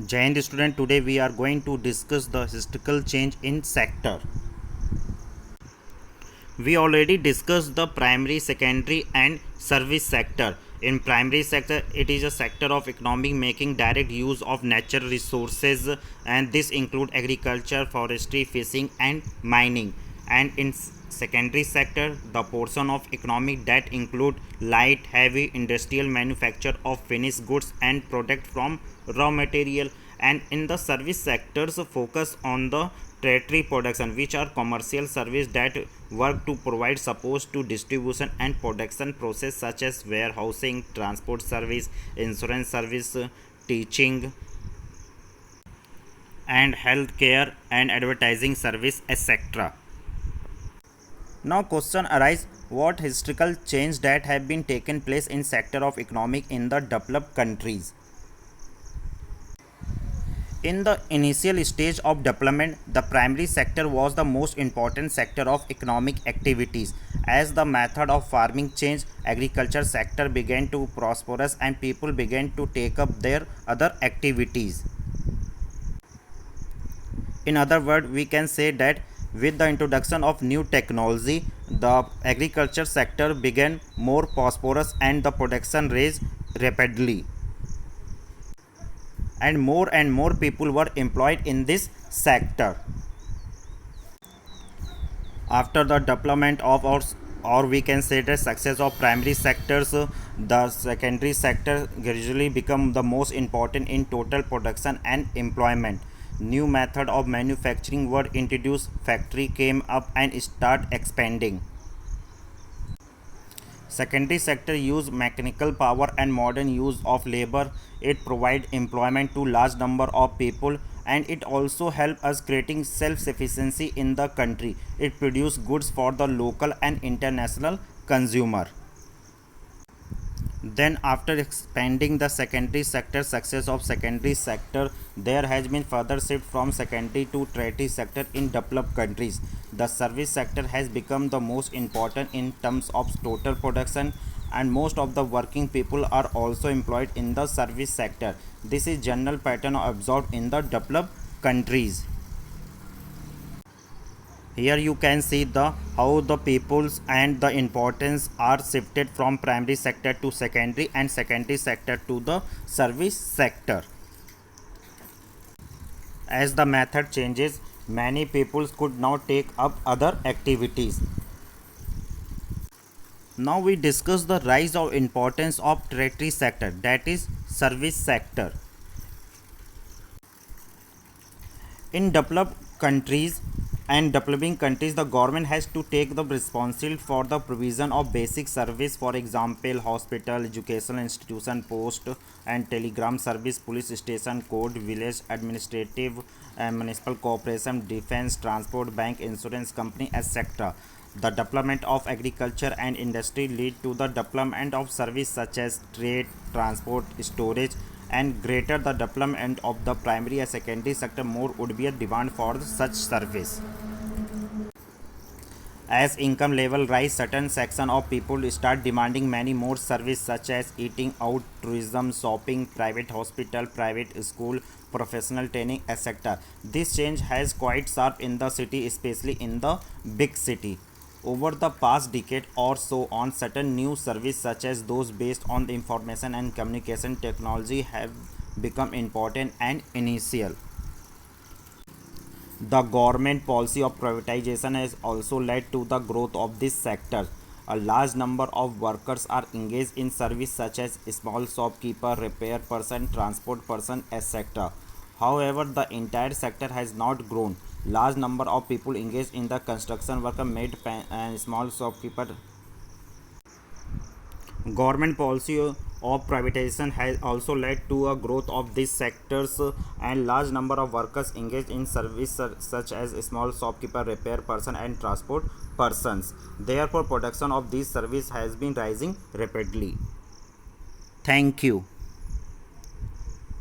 Jai Hind student, today we are going to discuss the historical change in sector. We already discussed the primary, secondary and service sector. In primary sector, it is a sector of economic making direct use of natural resources, and this include agriculture, forestry, fishing and mining. And in secondary sector, the portion of economic that include light, heavy industrial manufacture of finished goods and product from raw material. And in the service sectors, focus on the tertiary production, which are commercial service that work to provide support to distribution and production process such as warehousing, transport service, insurance service, teaching and healthcare and advertising service, etc. Now question arise, what historical change that have been taken place in sector of economic in the developed countries. In the initial stage of development, the primary sector was the most important sector of economic activities. As the method of farming changed, agriculture sector began to prosperous and people began to take up their other activities. In other words, we can say that with the introduction of new technology, the agriculture sector began more prosperous and the production raised rapidly. And more people were employed in this sector. After the development of our, or we can say the success of primary sectors, the secondary sector gradually become the most important in total production and employment. New method of manufacturing were introduced, factory came up and start expanding. Secondary sector use mechanical power and modern use of labor. It provide employment to large number of people and it also help us creating self-sufficiency in the country. It produce goods for the local and international consumer. Then after expanding the secondary sector, success of secondary sector, there has been further shift from secondary to tertiary sector in developed countries. The service sector has become the most important in terms of total production and most of the working people are also employed in the service sector. This is general pattern observed in the developed countries. Here you can see the how the peoples and the importance are shifted from primary sector to secondary and secondary sector to the service sector. As the method changes, many peoples could now take up other activities. Now we discuss the rise of importance of tertiary sector, that is service sector. In developed countries and developing countries, the government has to take the responsibility for the provision of basic service, for example hospital, educational institution, post and telegram service, police station, court, village administrative, municipal corporation, defense, transport, bank, insurance company, etc. The development of agriculture and industry lead to the development of service such as trade, transport, storage, and greater the development of the primary and secondary sector, more would be a demand for such service. As income level rise, certain section of people start demanding many more service such as eating out, tourism, shopping, private hospital, private school, professional training, etc. This change has quite sharp in the city, especially in the big city. Over the past decade or so on, certain new services such as those based on the information and communication technology have become important and initial. The government policy of privatization has also led to the growth of this sector. A large number of workers are engaged in service such as small shopkeeper, repair person, transport person, etc. However, the entire sector has not grown. Large number of people engaged in the construction work, maid and small shopkeeper. Government policy of privatization has also led to a growth of these sectors and large number of workers engaged in service such as small shopkeeper, repair person and transport persons. Therefore, production of these service has been rising rapidly. Thank you.